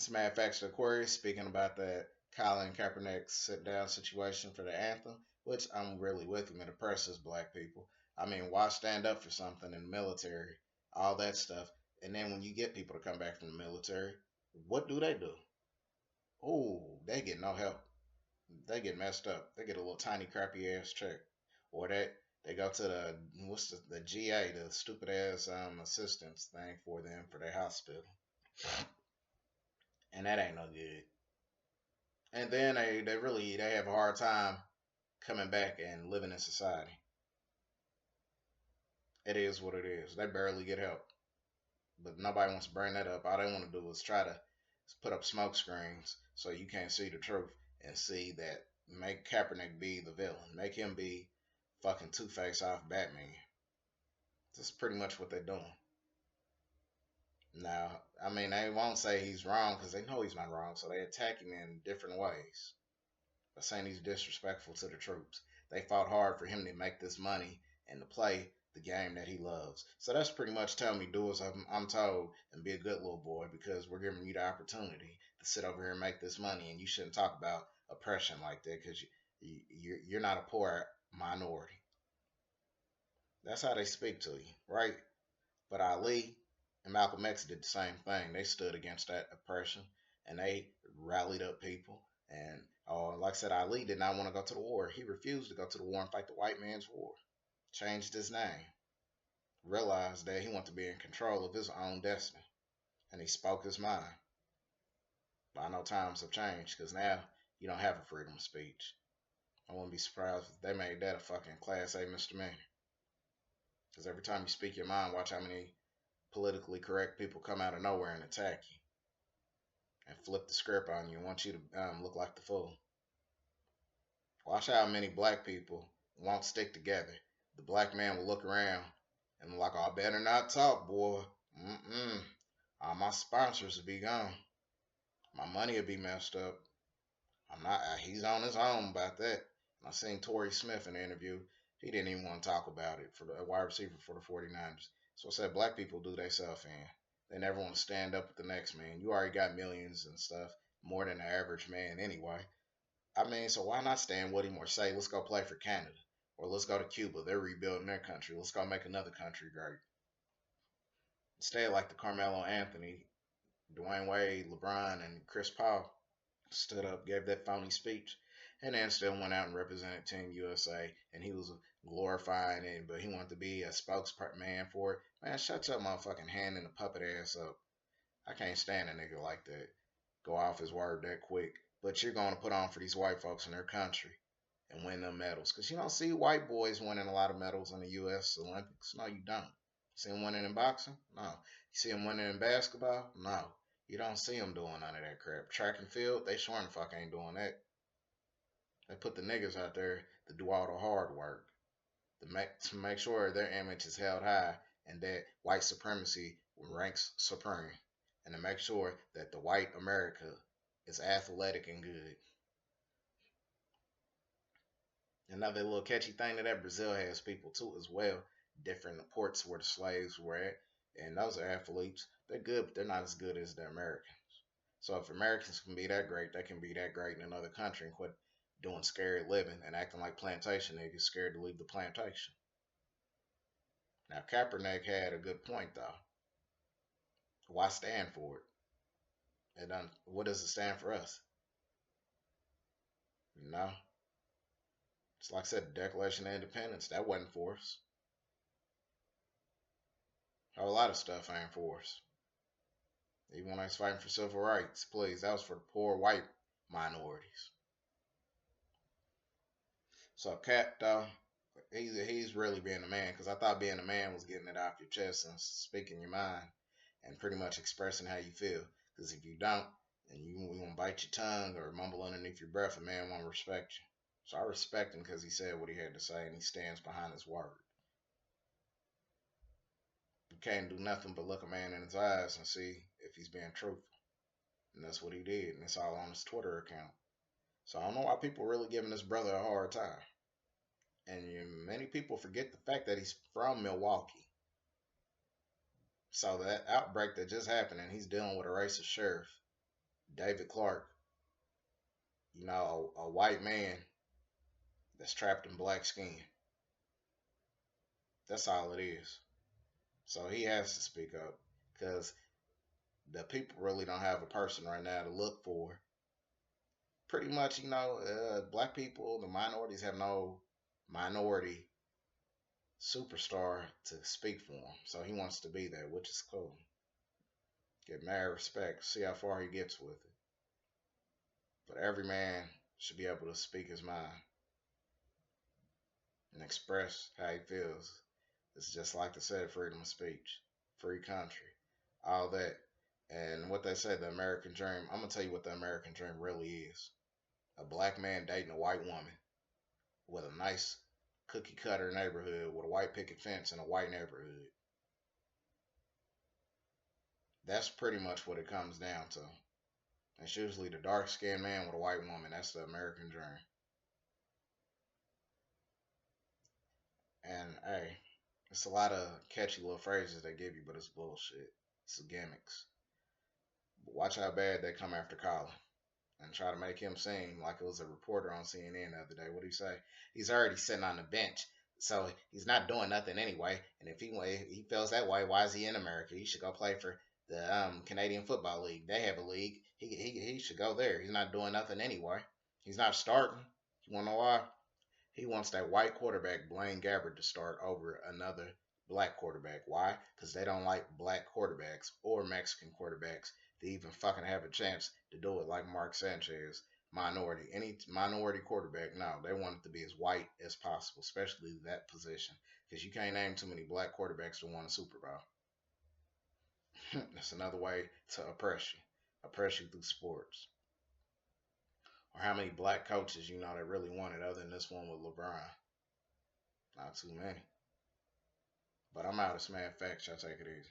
As a matter of fact, Aquarius speaking about that Colin Kaepernick sit down situation for the anthem, which I'm really with him. It oppresses black people. I mean, why stand up for something in the military, all that stuff, and then when you get people to come back from the military, what do they do? Oh, they get no help. They get messed up. They get a little tiny crappy ass check, or they go to the GA, the stupid ass assistance thing for them for their hospital, and that ain't no good. And then they have a hard time coming back and living in society. It is what it is. They barely get help, but nobody wants to bring that up. All they want to do is try to put up smoke screens so you can't see the truth and see that make Kaepernick be the villain, make him be fucking Two Face off Batman. That's pretty much what they're doing. Now, I mean, they won't say he's wrong because they know he's not wrong, so they attack him in different ways. By saying he's disrespectful to the troops. They fought hard for him to make this money and to play the game that he loves. So that's pretty much telling me do as I'm told and be a good little boy because we're giving you the opportunity to sit over here and make this money, and you shouldn't talk about oppression like that because you're not a poor minority. That's how they speak to you, right? But Ali and Malcolm X did the same thing. They stood against that oppression and they rallied up people. And like I said, Ali did not want to go to the war. He refused to go to the war and fight the white man's war. Changed his name. Realized that he wanted to be in control of his own destiny. And he spoke his mind. But I know times have changed because now you don't have a freedom of speech. I wouldn't be surprised if they made that a fucking class A misdemeanor. Because every time you speak your mind, watch how many politically correct people come out of nowhere and attack you and flip the script on you and want you to look like the fool. Watch how many black people won't stick together. The black man will look around and be like, oh, I better not talk, boy. All my sponsors will be gone. My money will be messed up. I'm not. He's on his own about that. And I seen Torrey Smith in the interview. He didn't even want to talk about it for the wide receiver for the 49ers. So I said, black people do themselves in. They never want to stand up with the next man. You already got millions and stuff, more than the average man anyway. I mean, so why not stand with him or say, let's go play for Canada or let's go to Cuba? They're rebuilding their country. Let's go make another country great. Instead, like the Carmelo Anthony, Dwayne Wade, LeBron, and Chris Paul stood up, gave that phony speech, and then still went out and represented Team USA. And he was glorifying it, but he wanted to be a spokesman for it. Man, shut your motherfucking hand in the puppet ass up. I can't stand a nigga like that. Go off his word that quick. But you're going to put on for these white folks in their country and win them medals. Because you don't see white boys winning a lot of medals in the U.S. Olympics. No, you don't. See them winning in boxing? No. You see them winning in basketball? No. You don't see them doing none of that crap. Track and field, they sure the fuck ain't doing that. They put the niggas out there to do all the hard work. To make sure their image is held high and that white supremacy ranks supreme. And to make sure that the white America is athletic and good. Another little catchy thing that Brazil has people too as well. Different ports where the slaves were at. And those are athletes. They're good, but they're not as good as the Americans. So if Americans can be that great, they can be that great in another country and quit doing scary living and acting like plantation niggas scared to leave the plantation. Now Kaepernick had a good point though. Why stand for it? And what does it stand for us? You know? It's like I said, the Declaration of Independence, that wasn't for us. A whole lot of stuff ain't for us. Even when I was fighting for civil rights, please, that was for the poor white minorities. So Cap, though, he's really being a man because I thought being a man was getting it off your chest and speaking your mind and pretty much expressing how you feel. Because if you don't, and you want to bite your tongue or mumble underneath your breath, a man won't respect you. So I respect him because he said what he had to say and he stands behind his word. You can't do nothing but look a man in his eyes and see if he's being truthful. And that's what he did. And it's all on his Twitter account. So I don't know why people are really giving this brother a hard time. And many people forget the fact that he's from Milwaukee. So that outbreak that just happened and he's dealing with a racist sheriff. David Clark, a white man that's trapped in black skin. That's all it is. So he has to speak up because the people really don't have a person right now to look for. Pretty much, black people, the minorities have no minority superstar to speak for him. So he wants to be there, which is cool. Get mad respect, see how far he gets with it. But every man should be able to speak his mind and express how he feels. It's just like they said, freedom of speech, free country, all that. And what they say, the American dream, I'm going to tell you what the American dream really is. A black man dating a white woman with a nice cookie cutter neighborhood with a white picket fence in a white neighborhood. That's pretty much what it comes down to. It's usually the dark skinned man with a white woman. That's the American dream. And hey, it's a lot of catchy little phrases they give you, but it's bullshit. It's gimmicks. But watch how bad they come after Colin and try to make him seem like it was a reporter on CNN the other day. What do you say? He's already sitting on the bench, so he's not doing nothing anyway. And if he feels that way, why is he in America? He should go play for the Canadian Football League. They have a league. He should go there. He's not doing nothing anyway. He's not starting. You wanna know why? He wants that white quarterback, Blaine Gabbert, to start over another black quarterback. Why? Because they don't like black quarterbacks or Mexican quarterbacks to even fucking have a chance to do it like Mark Sanchez, minority. Any minority quarterback, no, they want it to be as white as possible, especially that position. Because you can't name too many black quarterbacks to win a Super Bowl. That's another way to oppress you through sports. Or how many black coaches that really wanted other than this one with LeBron? Not too many. But I'm out of Smash Facts. Y'all take it easy.